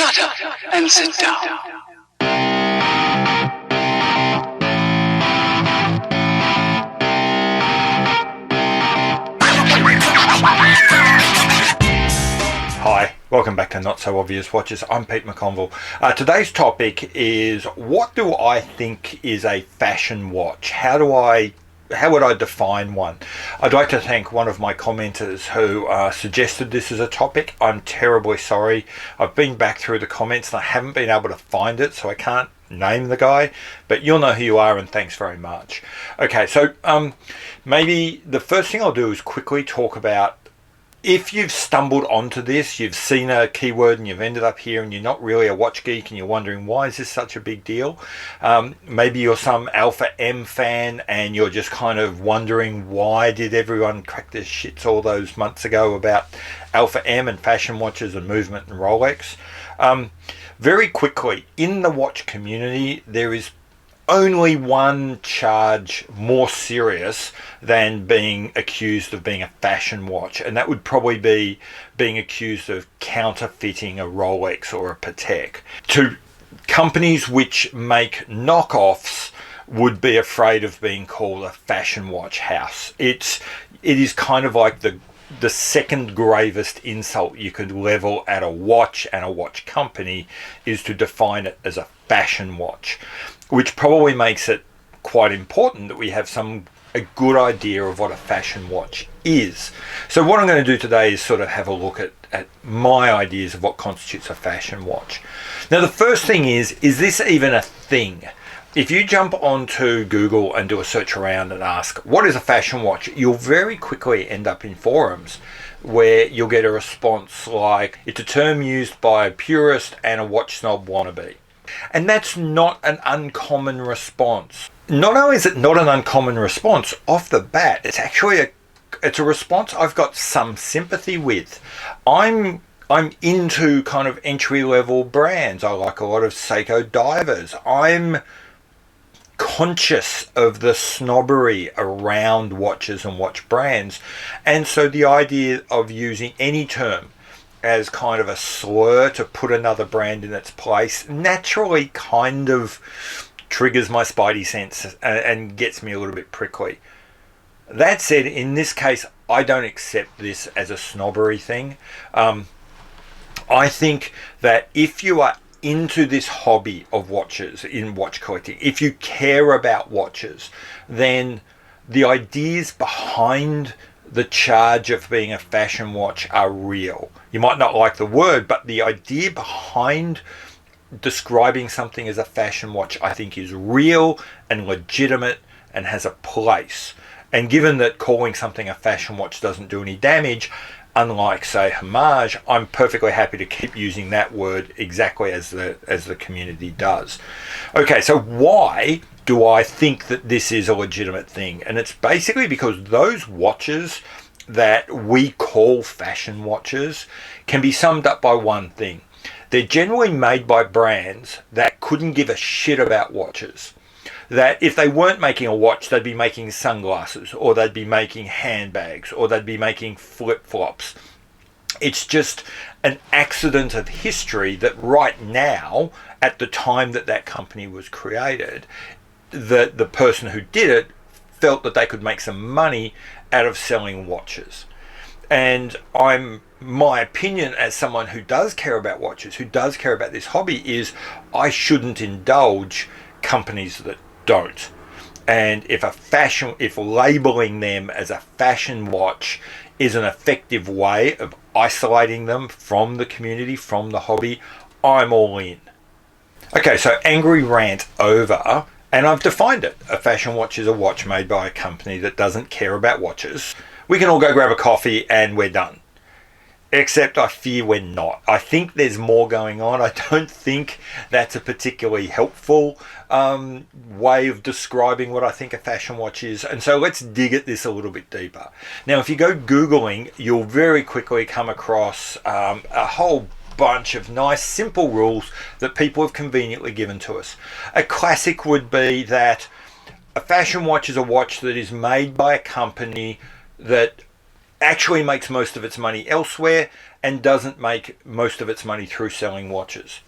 Shut up and sit down. Hi, welcome back to Not So Obvious Watches. I'm Pete McConville. Today's topic is, what do I think is a fashion watch? How would I define one? I'd like to thank one of my commenters who suggested this as a topic. I'm terribly sorry. I've been back through the comments and I haven't been able to find it, so I can't name the guy, but you'll know who you are, and thanks very much. Okay, so maybe the first thing I'll do is quickly talk about, if you've stumbled onto this, you've seen a keyword and you've ended up here and you're not really a watch geek and you're wondering, why is this such a big deal? Maybe you're some Alpha M fan and you're just kind of wondering, why did everyone crack their shits all those months ago about Alpha M and fashion watches and movement and Rolex? Very quickly, in the watch community, there is only one charge more serious than being accused of being a fashion watch, and that would probably be being accused of counterfeiting a Rolex or a Patek. To companies which make knockoffs would be afraid of being called a fashion watch house. It is kind of like the second gravest insult you could level at a watch and a watch company is to define it as a fashion watch, which probably makes it quite important that we have a good idea of what a fashion watch is. So what I'm going to do today is sort of have a look at my ideas of what constitutes a fashion watch. Now, the first thing is this even a thing? If you jump onto Google and do a search around and ask, what is a fashion watch? You'll very quickly end up in forums where you'll get a response like, it's a term used by a purist and a watch snob wannabe. And that's not an uncommon response. Not only is it not an uncommon response, off the bat, it's actually a response I've got some sympathy with. I'm into kind of entry-level brands. I like a lot of Seiko divers. I'm conscious of the snobbery around watches and watch brands. And so the idea of using any term as kind of a slur to put another brand in its place naturally kind of triggers my spidey sense and gets me a little bit prickly. That said, in this case, I don't accept this as a snobbery thing. I think that if you are into this hobby of watches, in watch collecting, if you care about watches, then the ideas behind the charge of being a fashion watch are real. You might not like the word, but the idea behind describing something as a fashion watch, I think, is real and legitimate and has a place. And given that calling something a fashion watch doesn't do any damage, unlike, say, homage, I'm perfectly happy to keep using that word exactly as the community does. Okay, so why do I think that this is a legitimate thing? And it's basically because those watches that we call fashion watches can be summed up by one thing. They're generally made by brands that couldn't give a shit about watches. That if they weren't making a watch, they'd be making sunglasses, or they'd be making handbags, or they'd be making flip-flops. It's just an accident of history that right now, at the time that company was created, that the person who did it felt that they could make some money out of selling watches. And my opinion as someone who does care about watches, who does care about this hobby, is I shouldn't indulge companies that don't. And if labeling them as a fashion watch is an effective way of isolating them from the community, from the hobby, I'm all in. Okay, so angry rant over, and I've defined it. A fashion watch is a watch made by a company that doesn't care about watches. We can all go grab a coffee and we're done. Except I fear we're not. I think there's more going on. I don't think that's a particularly helpful way of describing what I think a fashion watch is. And so let's dig at this a little bit deeper. Now, if you go Googling, you'll very quickly come across a whole bunch of nice, simple rules that people have conveniently given to us. A classic would be that a fashion watch is a watch that is made by a company that actually makes most of its money elsewhere and doesn't make most of its money through selling watches.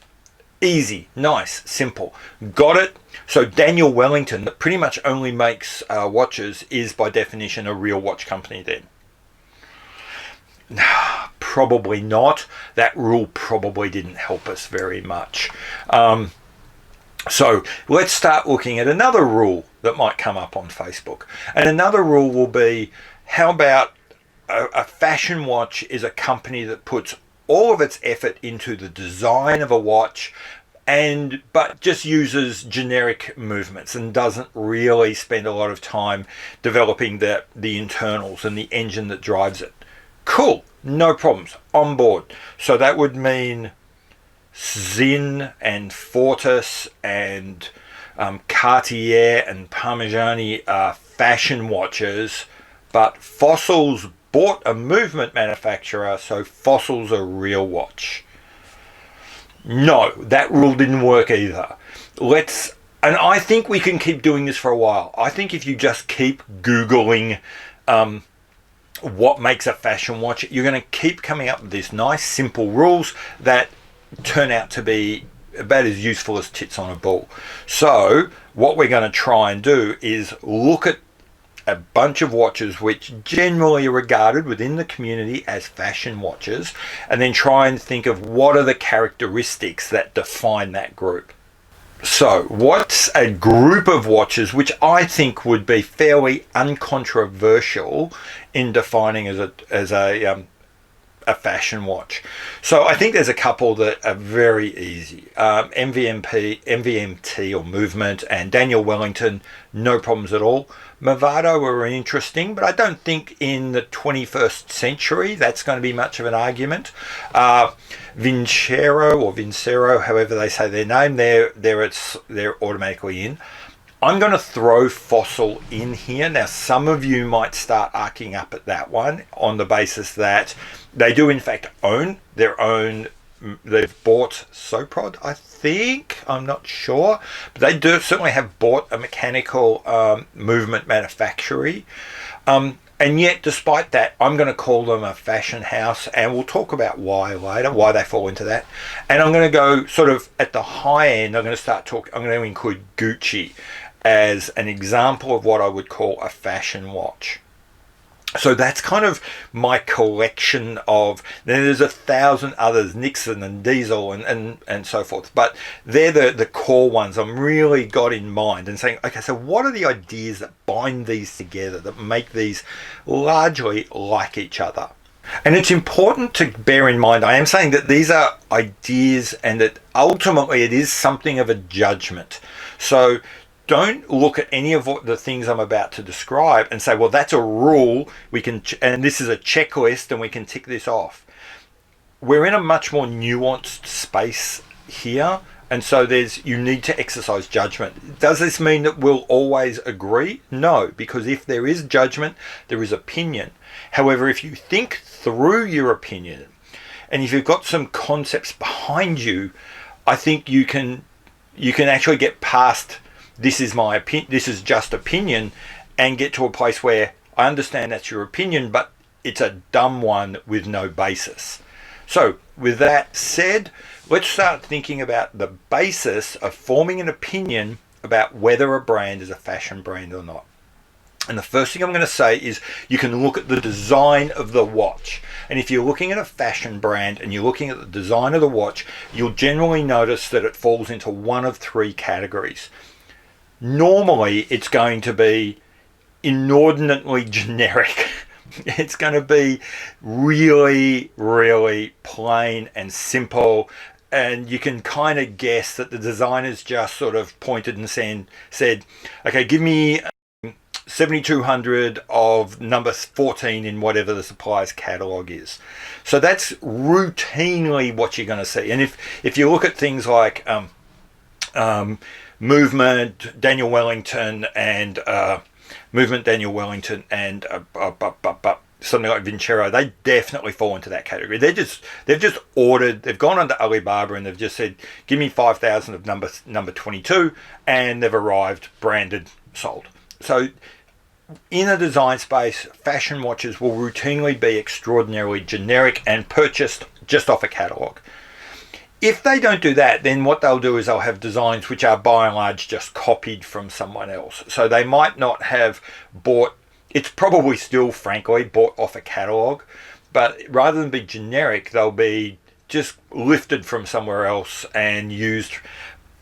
Easy, nice, simple. Got it? So Daniel Wellington, that pretty much only makes watches, is by definition a real watch company then? Probably not. That rule probably didn't help us very much. So let's start looking at another rule that might come up on Facebook. And another rule will be, how about a fashion watch is a company that puts all of its effort into the design of a watch but just uses generic movements and doesn't really spend a lot of time developing the internals and the engine that drives it. Cool, no problems, on board. So that would mean Zinn and Fortis and Cartier and Parmigiani are fashion watches, but Fossils bought a movement manufacturer, so Fossils a real watch. No, that rule didn't work either. And I think we can keep doing this for a while. I think if you just keep Googling what makes a fashion watch, you're going to keep coming up with these nice simple rules that turn out to be about as useful as tits on a ball. So what we're going to try and do is look at a bunch of watches which generally are regarded within the community as fashion watches, and then try and think of what are the characteristics that define that group. So what's a group of watches which I think would be fairly uncontroversial in defining as a fashion watch? So I think there's a couple that are very easy. MVMT or Movement and Daniel Wellington, no problems at all. Movado were interesting, but I don't think in the 21st century that's going to be much of an argument. Vincero, however they say their name, they're automatically in. I'm going to throw Fossil in here. Now, some of you might start arcing up at that one on the basis that they do in fact own their own. They've bought Soprod, I think. I'm not sure. But they do certainly have bought a mechanical movement manufacturer. And yet, despite that, I'm going to call them a fashion house. And we'll talk about why later, why they fall into that. And I'm going to go sort of at the high end. I'm going to include Gucci as an example of what I would call a fashion watch. So that's kind of my collection of, there's 1,000 others, Nixon and Diesel and so forth, but they're the core ones I'm really got in mind and saying, okay, so what are the ideas that bind these together, that make these largely like each other? And it's important to bear in mind, I am saying that these are ideas and that ultimately it is something of a judgment. So don't look at any of the things I'm about to describe and say, well, that's a rule, and this is a checklist and we can tick this off. We're in a much more nuanced space here, and so you need to exercise judgment. Does this mean that we'll always agree? No, because if there is judgment, there is opinion. However, if you think through your opinion, and if you've got some concepts behind you, I think you can actually get past this is my opinion, this is just opinion, and get to a place where I understand that's your opinion, but it's a dumb one with no basis. So with that said, let's start thinking about the basis of forming an opinion about whether a brand is a fashion brand or not. And the first thing I'm going to say is you can look at the design of the watch. And if you're looking at a fashion brand and you're looking at the design of the watch, you'll generally notice that it falls into one of three categories. Normally, it's going to be inordinately generic. It's going to be really, really plain and simple. And you can kind of guess that the designers just sort of pointed and said, okay, give me 7,200 of number 14 in whatever the supplier's catalogue is. So that's movely what you're going to see. And if you look at things like Movement, Daniel Wellington, and something like Vincero, they definitely fall into that category. They've just ordered, they've gone onto Alibaba and they've just said, give me 5,000 of number 22, and they've arrived, branded, sold. So in a design space, fashion watches will routinely be extraordinarily generic and purchased just off a catalogue. If they don't do that, then what they'll do is they'll have designs which are by and large just copied from someone else. So they might not have bought, it's probably still, frankly, bought off a catalogue, but rather than be generic, they'll be just lifted from somewhere else and used.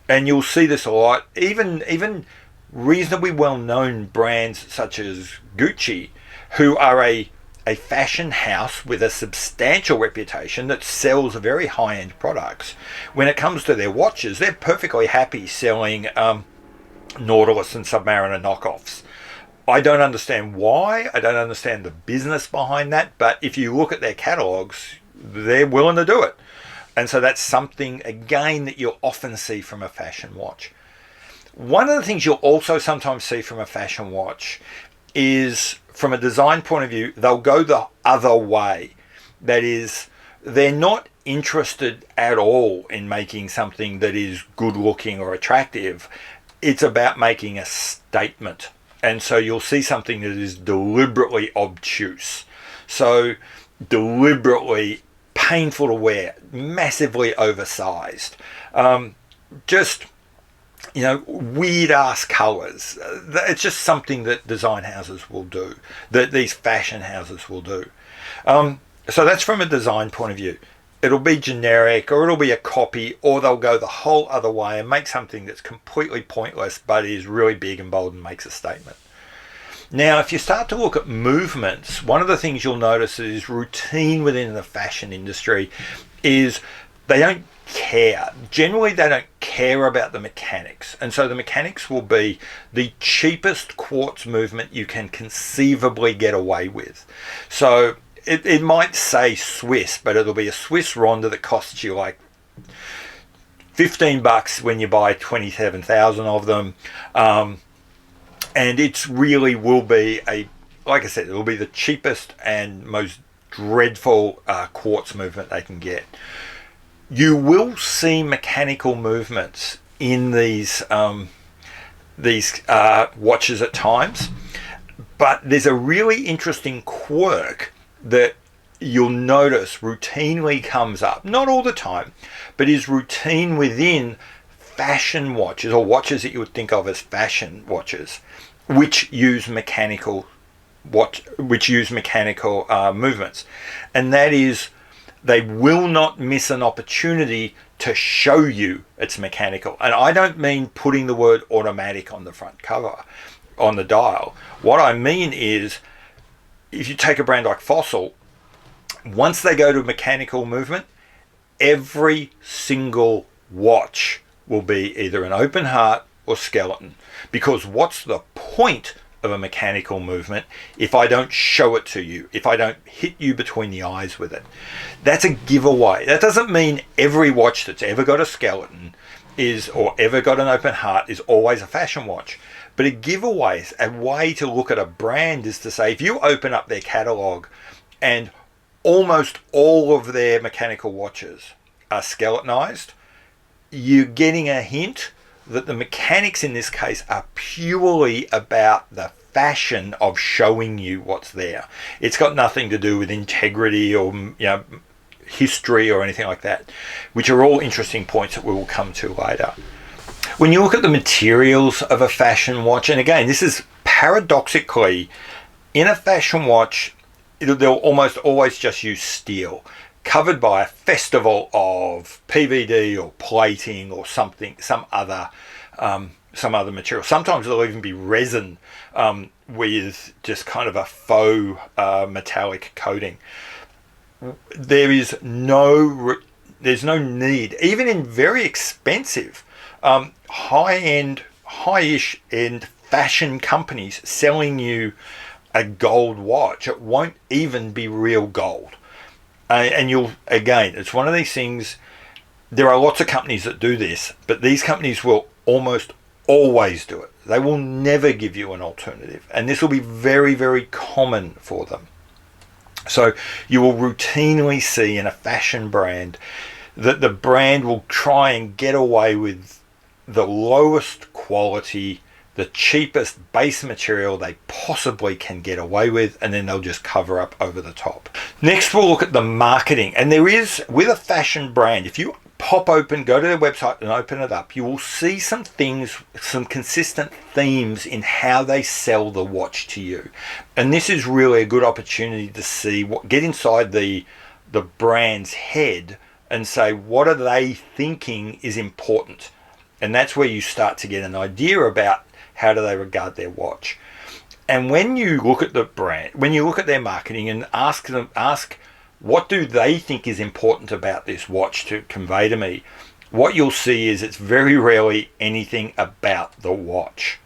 And you'll see this a lot, even reasonably well-known brands such as Gucci, who are a fashion house with a substantial reputation that sells very high-end products. When it comes to their watches, they're perfectly happy selling Nautilus and Submariner knockoffs. I don't understand why. I don't understand the business behind that. But if you look at their catalogues, they're willing to do it. And so that's something, again, that you'll often see from a fashion watch. One of the things you'll also sometimes see from a fashion watch is, from a design point of view, they'll go the other way. That is, they're not interested at all in making something that is good looking or attractive. It's about making a statement. And so you'll see something that is deliberately obtuse. So deliberately painful to wear, massively oversized. Just, weird ass colours. It's just something that design houses will do, that these fashion houses will do. So that's from a design point of view. It'll be generic, or it'll be a copy, or they'll go the whole other way and make something that's completely pointless but is really big and bold and makes a statement. Now, if you start to look at movements, one of the things you'll notice is routine within the fashion industry is they don't care. Generally, they don't care about the mechanics. And so the mechanics will be the cheapest quartz movement you can conceivably get away with. So it might say Swiss, but it'll be a Swiss Ronda that costs you like $15 when you buy 27,000 of them. And it's really will be like I said, it'll be the cheapest and most dreadful quartz movement they can get. You will see mechanical movements in these watches at times, but there's a really interesting quirk that you'll notice routinely comes up, not all the time, but is routine within fashion watches, or watches that you would think of as fashion watches, which use mechanical movements. And that is, they will not miss an opportunity to show you it's mechanical. And I don't mean putting the word automatic on the front cover, on the dial. What I mean is, if you take a brand like Fossil, once they go to mechanical movement, every single watch will be either an open heart or skeleton. Because what's the point of a mechanical movement if I don't show it to you, if I don't hit you between the eyes with it? That's a giveaway. That doesn't mean every watch that's ever got a skeleton or ever got an open heart is always a fashion watch. But a giveaway, a way to look at a brand, is to say, if you open up their catalogue and almost all of their mechanical watches are skeletonized, you're getting a hint that the mechanics in this case are purely about the fashion of showing you what's there. It's got nothing to do with integrity or history or anything like that, which are all interesting points that we will come to later. When you look at the materials of a fashion watch, and again, this is paradoxically, in a fashion watch, they'll almost always just use steel, covered by a festival of PVD or plating or something, some other material. Sometimes there'll even be resin with just kind of a faux metallic coating. There's no need, even in very expensive, high-ish end fashion companies selling you a gold watch. It won't even be real gold. And it's one of these things, there are lots of companies that do this, but these companies will almost always do it. They will never give you an alternative. And this will be very, very common for them. So you will routinely see in a fashion brand that the brand will try and get away with the lowest quality the cheapest base material they possibly can get away with, and then they'll just cover up over the top. Next, we'll look at the marketing. And there is, with a fashion brand, if you go to their website and open it up, you will see some things, some consistent themes in how they sell the watch to you. And this is really a good opportunity to see get inside the brand's head and say, what are they thinking is important? And that's where you start to get an idea about how do they regard their watch. And when you look at the brand, when you look at their marketing and ask what do they think is important about this watch to convey to me, what you'll see is it's very rarely anything about the watch.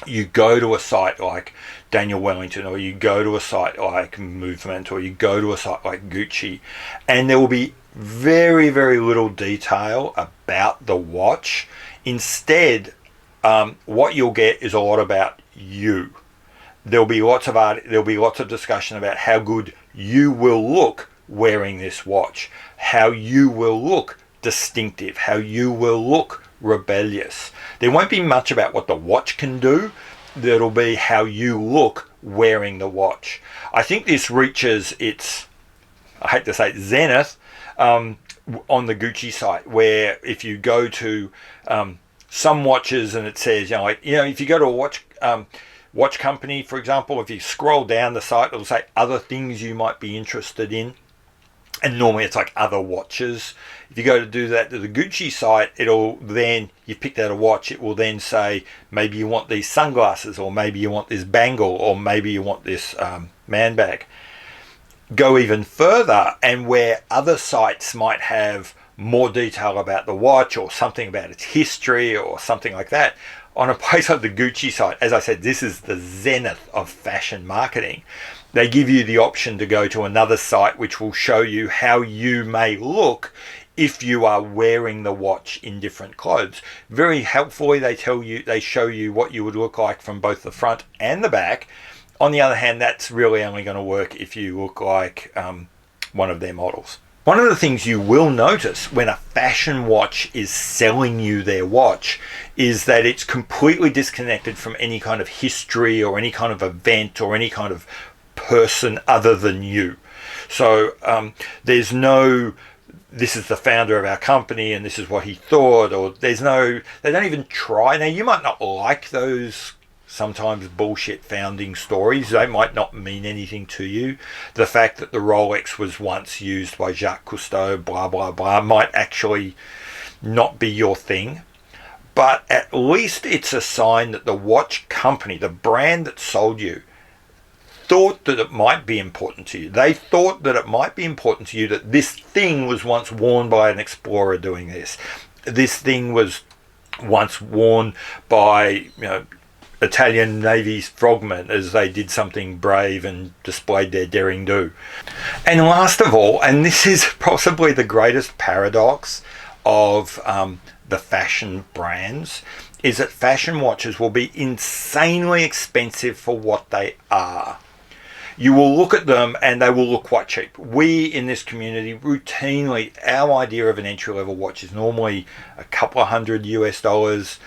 You go to a site like Daniel Wellington, or you go to a site like Movement, or you go to a site like Gucci, and there will be very, very little detail about the watch. Instead, what you'll get is a lot about you. There'll be lots of discussion about how good you will look wearing this watch, how you will look distinctive, how you will look rebellious. There won't be much about what the watch can do. There'll be how you look wearing the watch. I think this reaches its, I hate to say it, zenith on the Gucci site, where if you go to some watches and it says, if you go to a watch company, for example, if you scroll down the site, it'll say other things you might be interested in. And normally it's like other watches. If you go to do that to the Gucci site, it'll then, you picked out a watch, it will then say, maybe you want these sunglasses, or maybe you want this bangle, or maybe you want this man bag. Go even further, and where other sites might have more detail about the watch, or something about its history, or something like that, on a place like the Gucci site, as I said, this is the zenith of fashion marketing. They give you the option to go to another site which will show you how you may look if you are wearing the watch in different clothes. Very helpfully, they show you what you would look like from both the front and the back. On the other hand, that's really only going to work if you look like one of their models. One of the things you will notice when a fashion watch is selling you their watch is that it's completely disconnected from any kind of history or any kind of event or any kind of person other than you. So there's no, this is the founder of our company and this is what he thought, or they don't even try. Now, you might not like those sometimes bullshit founding stories. They might not mean anything to you. The fact that the Rolex was once used by Jacques Cousteau, blah, blah, blah, might actually not be your thing. But at least it's a sign that the watch company, the brand that sold you, thought that it might be important to you. They thought that it might be important to you that this thing was once worn by an explorer doing this. This thing was once worn by, Italian Navy's frogmen as they did something brave and displayed their daring do. And last of all, and this is possibly the greatest paradox of the fashion brands, is that fashion watches will be insanely expensive for what they are. You will look at them and they will look quite cheap. We in this community routinely, our idea of an entry-level watch is normally a couple of $100 US.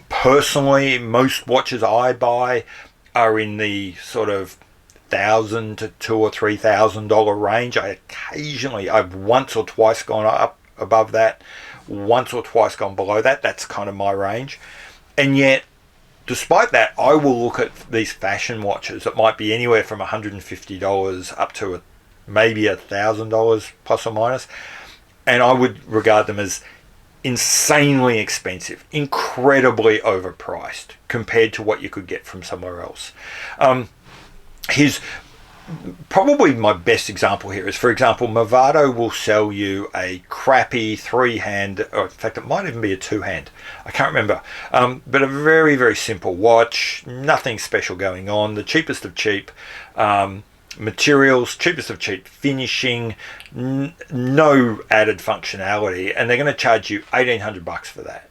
Personally, most watches I buy are in the sort of $1,000 to $2,000 or $3,000 range. I've once or twice gone up above that, once or twice gone below that. That's kind of my range. And yet, despite that, I will look at these fashion watches that might be anywhere from $150 up to maybe $1,000 plus or minus, and I would regard them as insanely expensive, incredibly overpriced compared to what you could get from somewhere else. Here's probably my best example here is, for example, Movado will sell you a crappy three-hand, or in fact it might even be a two-hand, I can't remember, but a very, very simple watch, nothing special going on, the cheapest of cheap materials, cheapest of cheap finishing, no added functionality, and they're going to charge you $1,800 for that.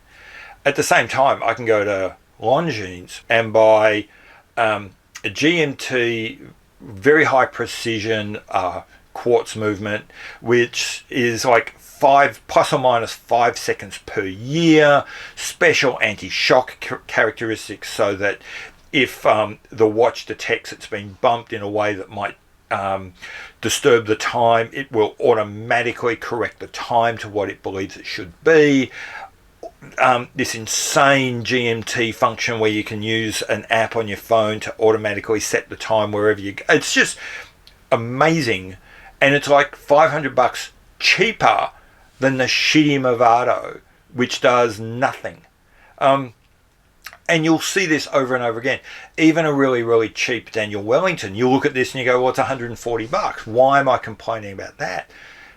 At the same time, I can go to Longines and buy a GMT, very high precision quartz movement, which is like 5 plus or minus 5 seconds per year, special anti-shock characteristics so that if the watch detects it's been bumped in a way that might disturb the time, it will automatically correct the time to what it believes it should be. This insane GMT function where you can use an app on your phone to automatically set the time wherever you go. It's just amazing, and it's like $500 cheaper than the shitty Movado, which does nothing. And you'll see this over and over again. Even a really, really cheap Daniel Wellington, you look at this and you go, well, it's $140. Why am I complaining about that?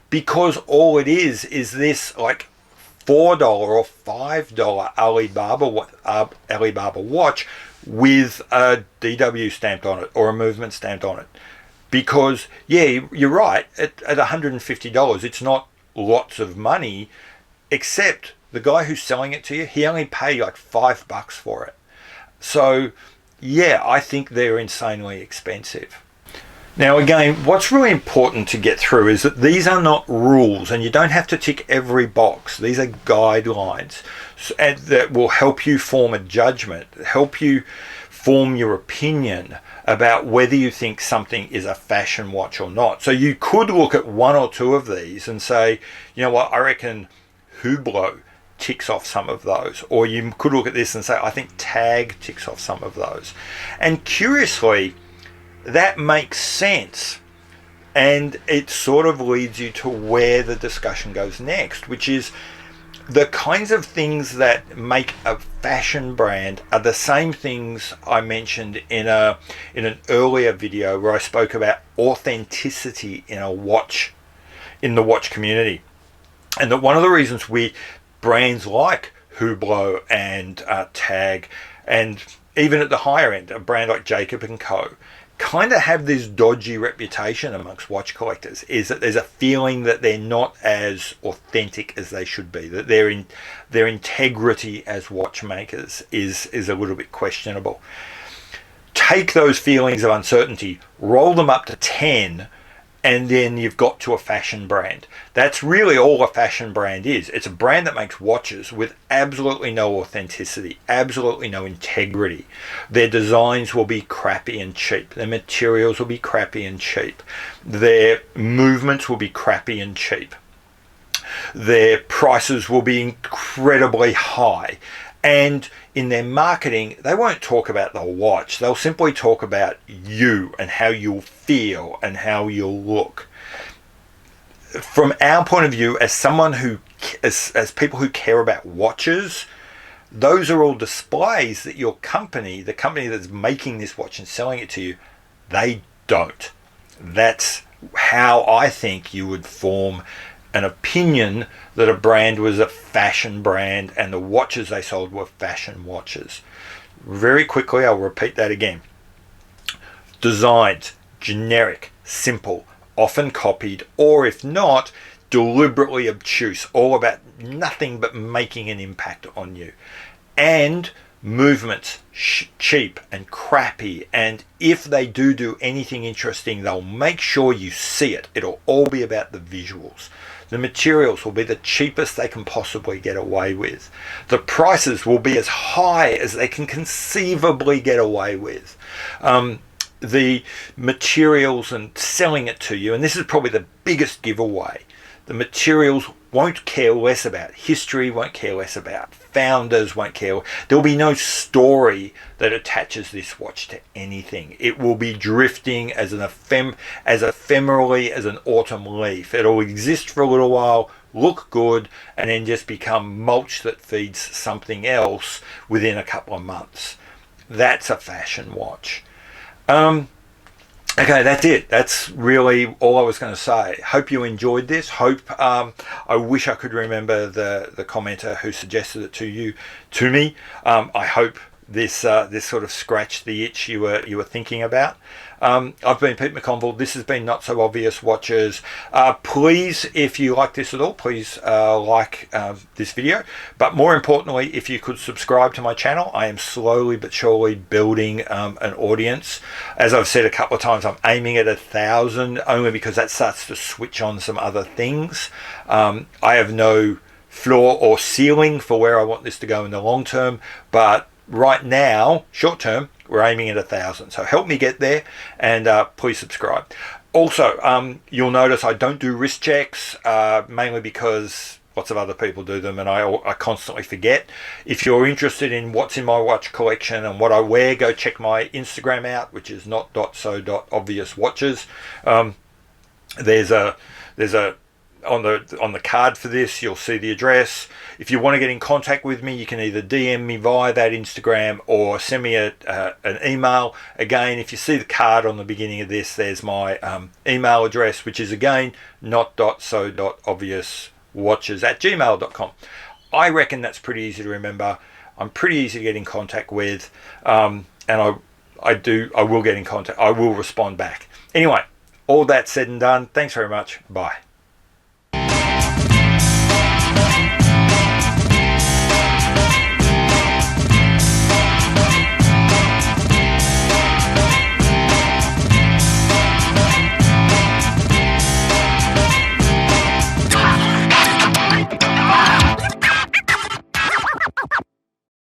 Because all it is this like $4 or $5 Alibaba watch with a DW stamped on it or a movement stamped on it. Because, yeah, you're right, at $150, it's not lots of money, except the guy who's selling it to you, he only paid like $5 for it. So, yeah, I think they're insanely expensive. Now, again, what's really important to get through is that these are not rules, and you don't have to tick every box. These are guidelines that will help you form a judgment, help you form your opinion about whether you think something is a fashion watch or not. So you could look at one or two of these and say, you know what, I reckon Hublot ticks off some of those. Or you could look at this and say, I think Tag ticks off some of those. And curiously, that makes sense. And it sort of leads you to where the discussion goes next, which is the kinds of things that make a fashion brand are the same things I mentioned in an earlier video where I spoke about authenticity in the watch community. And that one of the reasons brands like Hublot and Tag, and even at the higher end, a brand like Jacob & Co., kind of have this dodgy reputation amongst watch collectors, is that there's a feeling that they're not as authentic as they should be, that their integrity as watchmakers is a little bit questionable. Take those feelings of uncertainty, roll them up to 10, and then you've got to a fashion brand. That's really all a fashion brand is. It's a brand that makes watches with absolutely no authenticity, absolutely no integrity. Their designs will be crappy and cheap. Their materials will be crappy and cheap. Their movements will be crappy and cheap. Their prices will be incredibly high. And in their marketing, they won't talk about the watch. They'll simply talk about you and how you'll feel and how you'll look. From our point of view, as someone as people who care about watches, those are all displays that your company, the company that's making this watch and selling it to you, they don't. That's how I think you would form an opinion that a brand was a fashion brand and the watches they sold were fashion watches. Very quickly, I'll repeat that again. Designs, generic, simple, often copied, or if not, deliberately obtuse, all about nothing but making an impact on you. And movements, cheap and crappy, and if they do anything interesting, they'll make sure you see it. It'll all be about the visuals. The materials will be the cheapest they can possibly get away with. The prices will be as high as they can conceivably get away with. The materials and selling it to you, and this is probably the biggest giveaway, the materials won't care less about history, won't care less about founders, won't care. There'll be no story that attaches this watch to anything. It will be drifting as ephemerally as an autumn leaf. It'll exist for a little while, look good, and then just become mulch that feeds something else within a couple of months. That's a fashion watch. Okay, that's it. That's really all I was going to say. Hope you enjoyed this. I wish I could remember the commenter who suggested it to me. I hope this sort of scratched the itch you were thinking about. I've been Pete McConville. This has been Not So Obvious Watches. Please, if you like this at all, please like this video. But more importantly, if you could subscribe to my channel. I am slowly but surely building an audience. As I've said a couple of times, I'm aiming at 1,000, only because that starts to switch on some other things. I have no floor or ceiling for where I want this to go in the long term, but right now, short term, we're aiming at 1,000. So help me get there, and please subscribe. Also, you'll notice I don't do wrist checks, mainly because lots of other people do them, and I constantly forget. If you're interested in what's in my watch collection and what I wear, go check my Instagram out, which is not.so.obviouswatches. There's a on the card for this, you'll see the address. If you want to get in contact with me, you can either DM me via that Instagram or send me an email. Again, if you see the card on the beginning of this, there's my email address, which is again not.so.obviouswatches@gmail.com. I reckon that's pretty easy to remember. I'm pretty easy to get in contact with, and I will get in contact. I will respond back. Anyway, all that said and done, thanks very much. Bye.